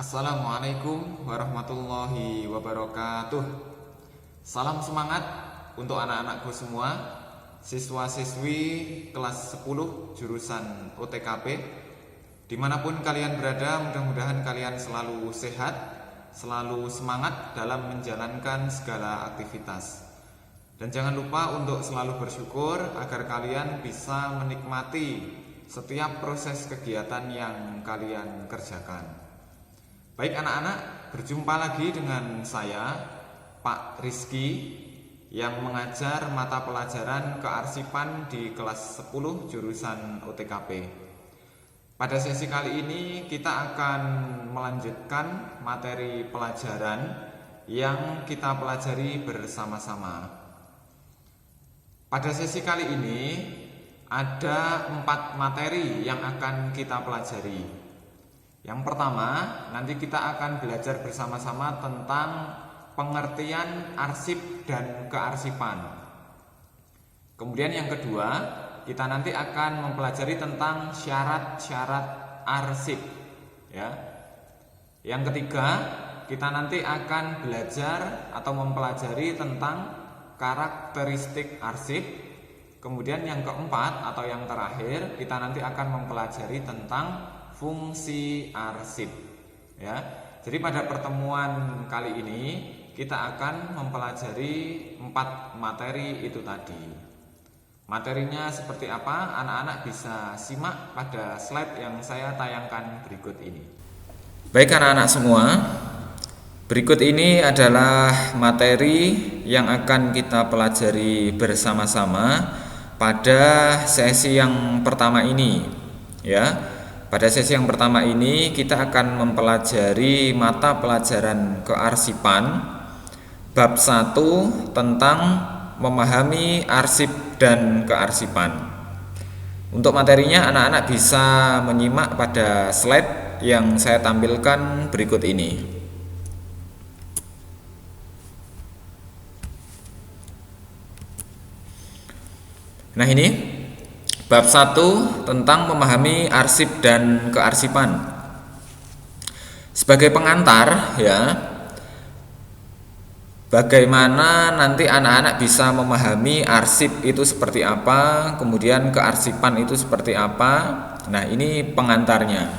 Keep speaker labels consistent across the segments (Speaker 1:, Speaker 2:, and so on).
Speaker 1: Assalamualaikum warahmatullahi wabarakatuh. Salam semangat untuk anak-anakku semua, siswa-siswi kelas 10 jurusan OTKP. Dimanapun kalian berada, mudah-mudahan kalian selalu sehat, selalu semangat dalam menjalankan segala aktivitas. Dan jangan lupa untuk selalu bersyukur agar kalian bisa menikmati setiap proses kegiatan yang kalian kerjakan. Baik anak-anak, berjumpa lagi dengan saya, Pak Rizky, yang mengajar mata pelajaran kearsipan di kelas 10 jurusan OTKP. Pada sesi kali ini kita akan melanjutkan materi pelajaran yang kita pelajari bersama-sama. Pada sesi kali ini ada 4 materi yang akan kita pelajari. Yang pertama, nanti kita akan belajar bersama-sama tentang pengertian arsip dan kearsipan. Kemudian yang kedua, kita nanti akan mempelajari tentang syarat-syarat arsip, ya. Yang ketiga, kita nanti akan belajar atau mempelajari tentang karakteristik arsip. Kemudian yang keempat atau yang terakhir, kita nanti akan mempelajari tentang fungsi arsip, ya. Jadi pada pertemuan kali ini kita akan mempelajari 4 materi itu tadi. Materinya seperti apa? Anak-anak bisa simak pada slide yang saya tayangkan berikut ini. Baik anak-anak semua, berikut ini adalah materi yang akan kita pelajari bersama-sama pada sesi yang pertama ini, ya. Pada sesi yang pertama ini kita akan mempelajari mata pelajaran kearsipan bab 1 tentang memahami arsip dan kearsipan. Untuk materinya anak-anak bisa menyimak pada slide yang saya tampilkan berikut ini. Nah ini bab 1 tentang memahami arsip dan kearsipan. Sebagai pengantar, ya, bagaimana nanti anak-anak bisa memahami arsip itu seperti apa, kemudian kearsipan itu seperti apa. Nah ini pengantarnya.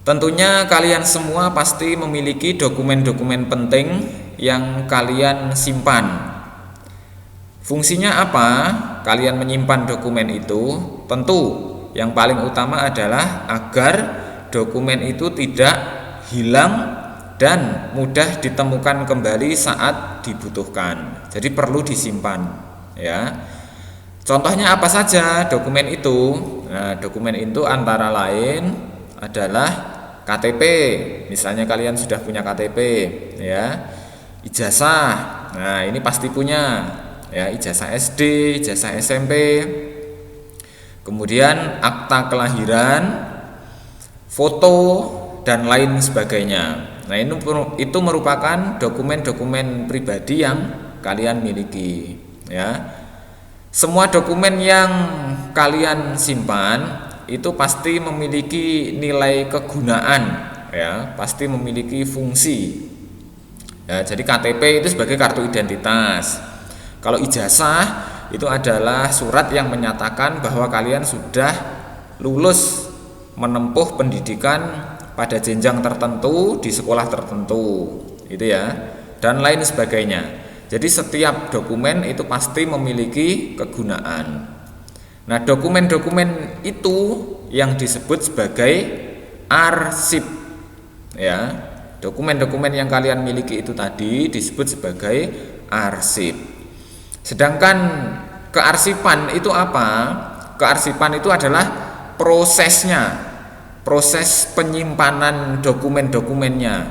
Speaker 1: Tentunya kalian semua pasti memiliki dokumen-dokumen penting yang kalian simpan. Fungsinya apa? Kalian menyimpan dokumen itu, tentu yang paling utama adalah agar dokumen itu tidak hilang dan mudah ditemukan kembali saat dibutuhkan. Jadi perlu disimpan, ya. Contohnya apa saja dokumen itu? Nah, dokumen itu antara lain adalah KTP. Misalnya kalian sudah punya KTP, ya. Ijazah. Nah, ini pasti punya. Ya, ijazah SD, ijazah SMP, kemudian akta kelahiran, foto dan lain sebagainya. Nah itu merupakan dokumen-dokumen pribadi yang kalian miliki, ya. Semua dokumen yang kalian simpan itu pasti memiliki nilai kegunaan, ya, pasti memiliki fungsi, ya. Jadi KTP itu sebagai kartu identitas. Kalau ijazah itu adalah surat yang menyatakan bahwa kalian sudah lulus menempuh pendidikan pada jenjang tertentu di sekolah tertentu, itu ya, dan lain sebagainya. Jadi setiap dokumen itu pasti memiliki kegunaan. Nah, dokumen-dokumen itu yang disebut sebagai arsip, ya. Dokumen-dokumen yang kalian miliki itu tadi disebut sebagai arsip. Sedangkan kearsipan itu apa? Kearsipan itu adalah prosesnya, proses penyimpanan dokumen-dokumennya.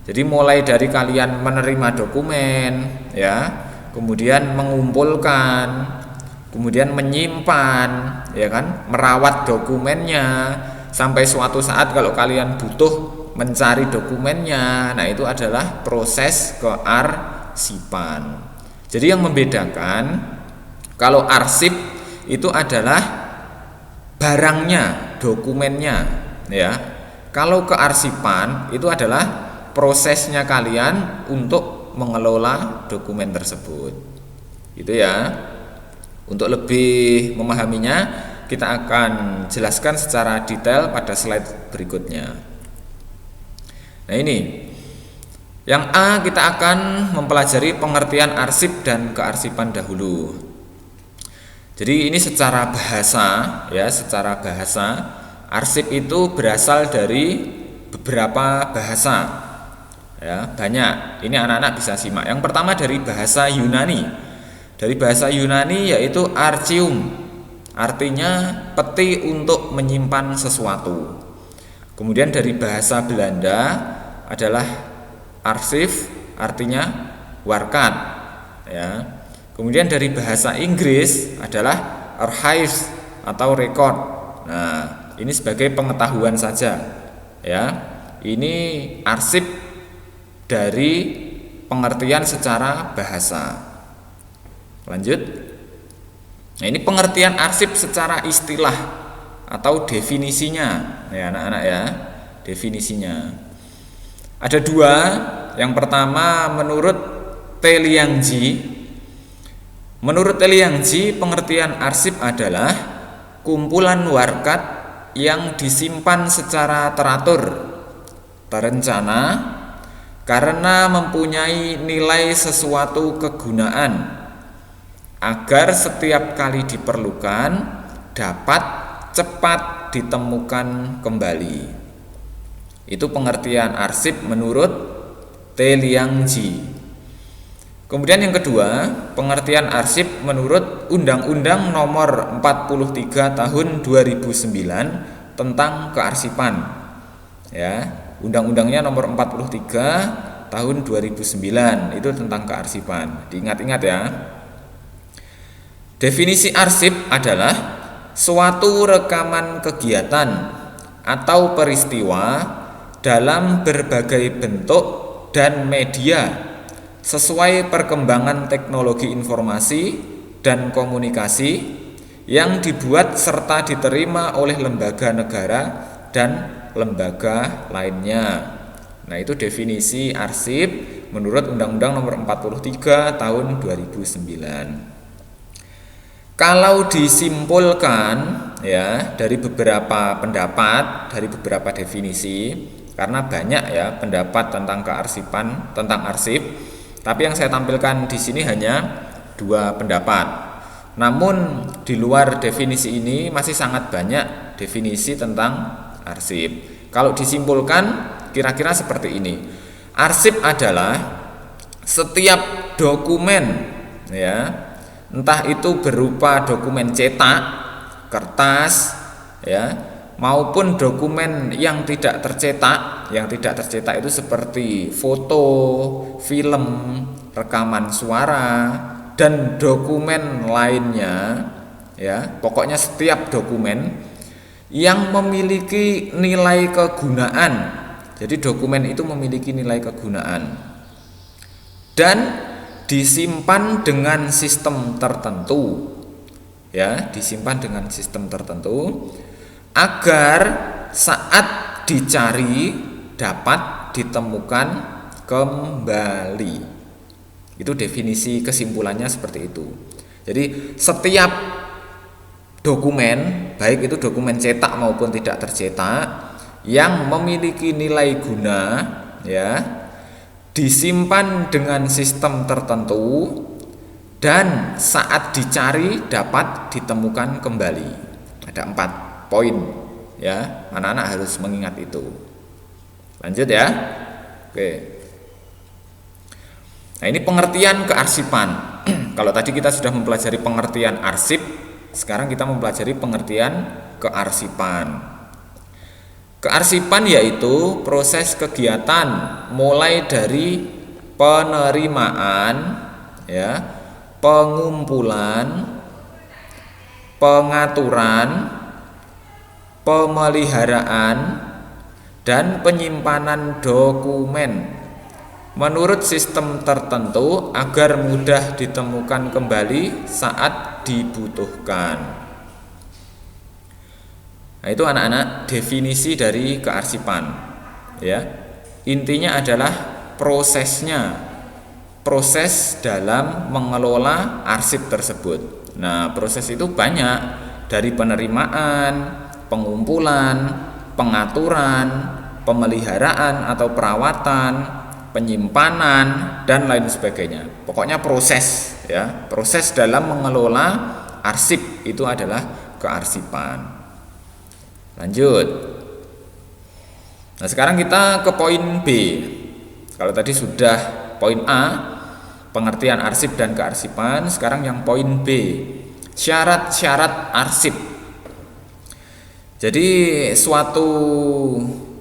Speaker 1: Jadi mulai dari kalian menerima dokumen, ya, kemudian mengumpulkan, kemudian menyimpan, ya kan, merawat dokumennya sampai suatu saat kalau kalian butuh mencari dokumennya. Nah itu adalah proses kearsipan. Jadi yang membedakan, kalau arsip itu adalah barangnya, dokumennya, ya.
Speaker 2: Kalau kearsipan itu adalah prosesnya kalian untuk mengelola dokumen tersebut. Gitu ya. Untuk lebih memahaminya, kita akan jelaskan secara detail pada slide berikutnya. Nah ini, yang A kita akan mempelajari pengertian arsip dan kearsipan dahulu. Jadi ini secara bahasa ya, secara bahasa arsip itu berasal dari beberapa bahasa ya, banyak. Ini anak-anak bisa simak. Yang pertama dari bahasa Yunani. Dari bahasa Yunani yaitu archium, artinya peti untuk menyimpan sesuatu. Kemudian dari bahasa Belanda adalah arsif, artinya warkat ya. Kemudian dari bahasa Inggris adalah archives atau record. Nah, ini sebagai pengetahuan saja ya. Ini arsip dari pengertian secara bahasa. Lanjut. Nah, ini pengertian arsip secara istilah atau definisinya ya anak-anak ya. Definisinya ada dua. Yang pertama menurut Teliangji. Menurut Teliangji, pengertian arsip adalah kumpulan warkat yang disimpan secara teratur, terencana, karena mempunyai nilai sesuatu kegunaan, agar setiap kali diperlukan dapat cepat ditemukan kembali. Itu pengertian arsip menurut Teliangji. Kemudian yang kedua, pengertian arsip menurut Undang-Undang Nomor 43 Tahun 2009 tentang kearsipan. Ya, undang-undangnya Nomor 43 Tahun 2009 itu tentang kearsipan. Diingat-ingat ya. Definisi arsip adalah suatu rekaman kegiatan atau peristiwa dalam berbagai bentuk dan media sesuai perkembangan teknologi informasi dan komunikasi yang dibuat serta diterima oleh lembaga negara dan lembaga lainnya. Nah, itu definisi arsip menurut Undang-Undang Nomor 43 Tahun 2009. Kalau disimpulkan ya dari beberapa pendapat, dari beberapa definisi, karena banyak ya pendapat tentang kearsipan, tentang arsip. Tapi yang saya tampilkan di sini hanya dua pendapat. Namun di luar definisi ini masih sangat banyak definisi tentang arsip. Kalau disimpulkan kira-kira seperti ini. Arsip adalah setiap dokumen ya, entah itu berupa dokumen cetak, kertas ya, maupun dokumen yang tidak tercetak. Yang tidak tercetak itu seperti foto, film, rekaman suara, dan dokumen lainnya ya. Pokoknya setiap dokumen yang memiliki nilai kegunaan. Jadi dokumen itu memiliki nilai kegunaan dan disimpan dengan sistem tertentu ya, disimpan dengan sistem tertentu agar saat dicari dapat ditemukan kembali. Itu definisi kesimpulannya seperti itu. Jadi setiap dokumen, baik itu dokumen cetak maupun tidak tercetak, yang memiliki nilai guna ya, disimpan dengan sistem tertentu dan saat dicari dapat ditemukan kembali. Ada 4 poin ya, anak-anak harus mengingat itu. Lanjut ya. Oke. Nah, ini pengertian kearsipan. Kalau tadi kita sudah mempelajari pengertian arsip, sekarang kita mempelajari pengertian kearsipan. Kearsipan yaitu proses kegiatan mulai dari penerimaan ya, pengumpulan, pengaturan, pemeliharaan, dan penyimpanan dokumen menurut sistem tertentu agar mudah ditemukan kembali saat dibutuhkan. Nah, itu anak-anak definisi dari kearsipan. Ya. Intinya adalah prosesnya, proses dalam mengelola arsip tersebut. Nah, proses itu banyak, dari penerimaan, pengumpulan, pengaturan, pemeliharaan atau perawatan, penyimpanan, dan lain sebagainya. Pokoknya proses, ya. Proses dalam mengelola arsip itu adalah kearsipan. Lanjut. Nah, sekarang kita ke poin B. Kalau tadi sudah poin A, pengertian arsip dan kearsipan, sekarang yang poin B, syarat-syarat arsip. Jadi suatu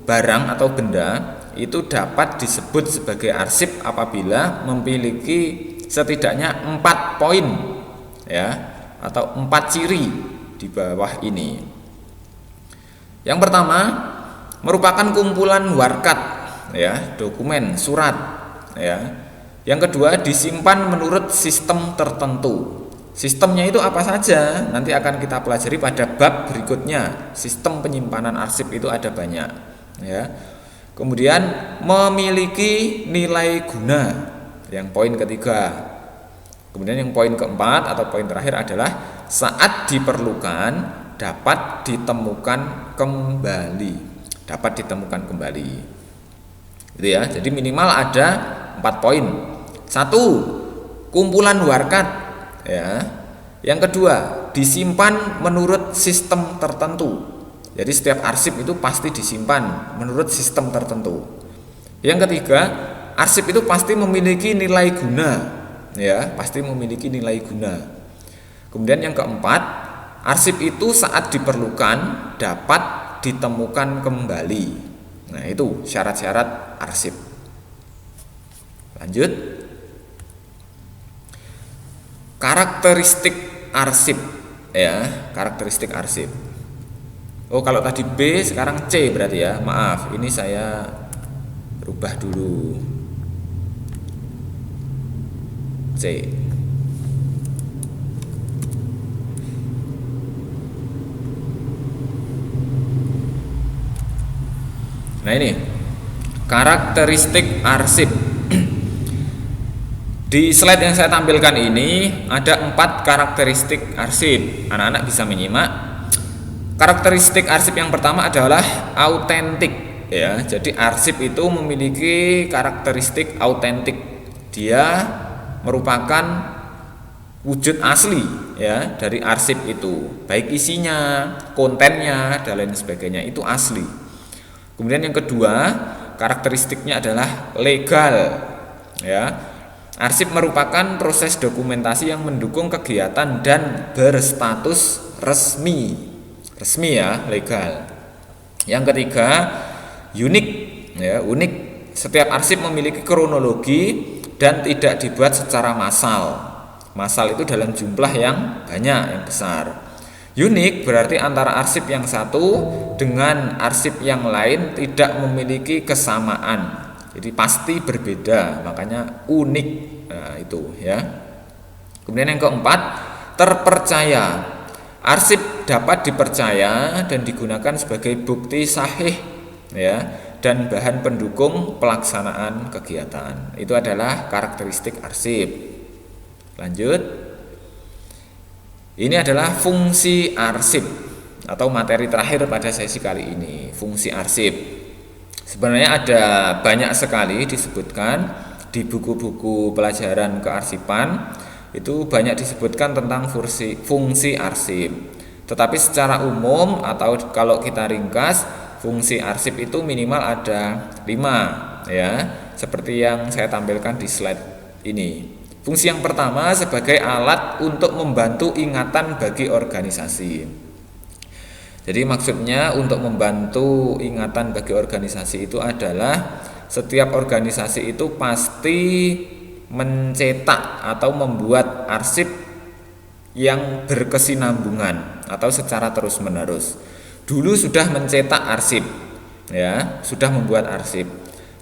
Speaker 2: barang atau benda itu dapat disebut sebagai arsip apabila memiliki setidaknya 4 poin, ya, atau 4 ciri di bawah ini. Yang pertama, merupakan kumpulan warkat, ya, dokumen, surat, ya. Yang kedua, disimpan menurut sistem tertentu. Sistemnya itu apa saja? Nanti akan kita pelajari pada bab berikutnya. Sistem penyimpanan arsip itu ada banyak, ya. Kemudian memiliki nilai guna, yang poin ketiga. Kemudian yang poin keempat atau poin terakhir adalah saat diperlukan dapat ditemukan kembali. Dapat ditemukan kembali. Gitu ya. Jadi minimal ada 4 poin. 1, kumpulan warkat, ya. Yang kedua, disimpan menurut sistem tertentu. Jadi setiap arsip itu pasti disimpan menurut sistem tertentu. Yang ketiga, arsip itu pasti memiliki nilai guna, ya, pasti memiliki nilai guna. Kemudian yang keempat, arsip itu saat diperlukan dapat ditemukan kembali. Nah, itu syarat-syarat arsip. Lanjut. Karakteristik arsip, ya, karakteristik arsip. Oh, kalau tadi B, sekarang C berarti ya. Maaf, ini saya rubah dulu. C. Nah, ini karakteristik arsip. Di slide yang saya tampilkan ini ada 4 karakteristik arsip. Anak-anak bisa menyimak. Karakteristik arsip yang pertama adalah autentik, ya. Jadi arsip itu memiliki karakteristik autentik. Dia merupakan wujud asli, ya, dari arsip itu. Baik isinya, kontennya, dan lain sebagainya itu asli. Kemudian yang kedua, karakteristiknya adalah legal, ya. Arsip merupakan proses dokumentasi yang mendukung kegiatan dan berstatus resmi. Resmi, ya, legal. Yang ketiga, unik, ya, unik. Setiap arsip memiliki kronologi dan tidak dibuat secara massal. Massal itu dalam jumlah yang banyak, yang besar. Unik berarti antara arsip yang satu dengan arsip yang lain tidak memiliki kesamaan. Jadi pasti berbeda, makanya unik. Nah, itu, ya. Kemudian yang keempat, terpercaya. Arsip dapat dipercaya dan digunakan sebagai bukti sahih, ya, dan bahan pendukung pelaksanaan kegiatan. Itu adalah karakteristik arsip. Lanjut. Ini adalah fungsi arsip atau materi terakhir pada sesi kali ini, fungsi arsip. Sebenarnya ada banyak sekali disebutkan di buku-buku pelajaran kearsipan. Itu banyak disebutkan tentang fungsi arsip. Tetapi secara umum atau kalau kita ringkas, fungsi arsip itu minimal ada 5, ya, seperti yang saya tampilkan di slide ini. Fungsi yang pertama sebagai alat untuk membantu ingatan bagi organisasi. Jadi maksudnya untuk membantu ingatan bagi organisasi itu adalah setiap organisasi itu pasti mencetak atau membuat arsip yang berkesinambungan atau secara terus-menerus. Dulu sudah mencetak arsip, ya, sudah membuat arsip.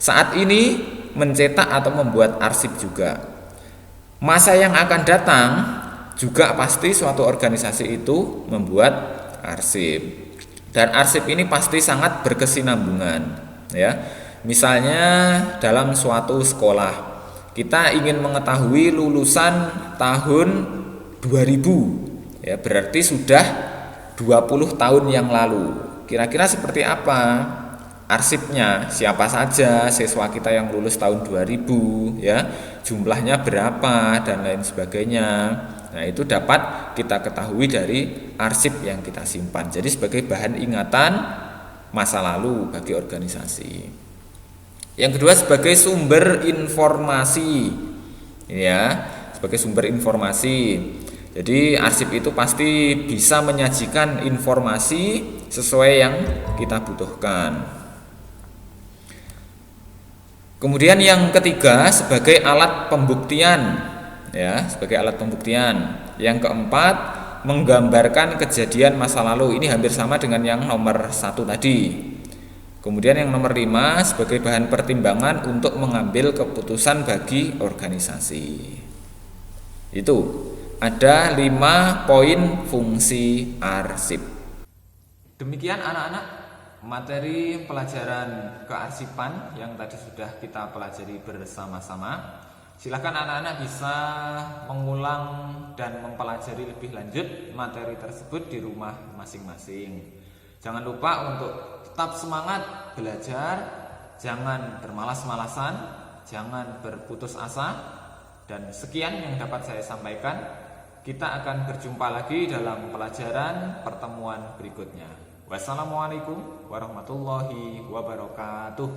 Speaker 2: Saat ini mencetak atau membuat arsip juga. Masa yang akan datang juga pasti suatu organisasi itu membuat arsip. Dan arsip ini pasti sangat berkesinambungan, ya. Misalnya dalam suatu sekolah, kita ingin mengetahui lulusan tahun 2000, ya, berarti sudah 20 tahun yang lalu. Kira-kira seperti apa arsipnya? Siapa saja siswa kita yang lulus tahun 2000, ya, jumlahnya berapa dan lain sebagainya. Nah, itu dapat kita ketahui dari arsip yang kita simpan. Jadi sebagai bahan ingatan masa lalu bagi organisasi. Yang kedua sebagai sumber informasi. Ya, sebagai sumber informasi. Jadi arsip itu pasti bisa menyajikan informasi sesuai yang kita butuhkan. Kemudian yang ketiga sebagai alat pembuktian. Ya, sebagai alat pembuktian. Yang keempat, menggambarkan kejadian masa lalu. Ini hampir sama dengan yang nomor 1 tadi. Kemudian yang nomor 5 sebagai bahan pertimbangan untuk mengambil keputusan bagi organisasi. Itu ada 5 poin fungsi arsip. Demikian anak-anak materi pelajaran kearsipan yang tadi sudah kita pelajari bersama-sama. Silakan anak-anak bisa mengulang dan mempelajari lebih lanjut materi tersebut di rumah masing-masing. Jangan lupa untuk tetap semangat belajar, jangan bermalas-malasan, jangan berputus asa. Dan sekian yang dapat saya sampaikan. Kita akan berjumpa lagi dalam pelajaran pertemuan berikutnya. Wassalamualaikum warahmatullahi wabarakatuh.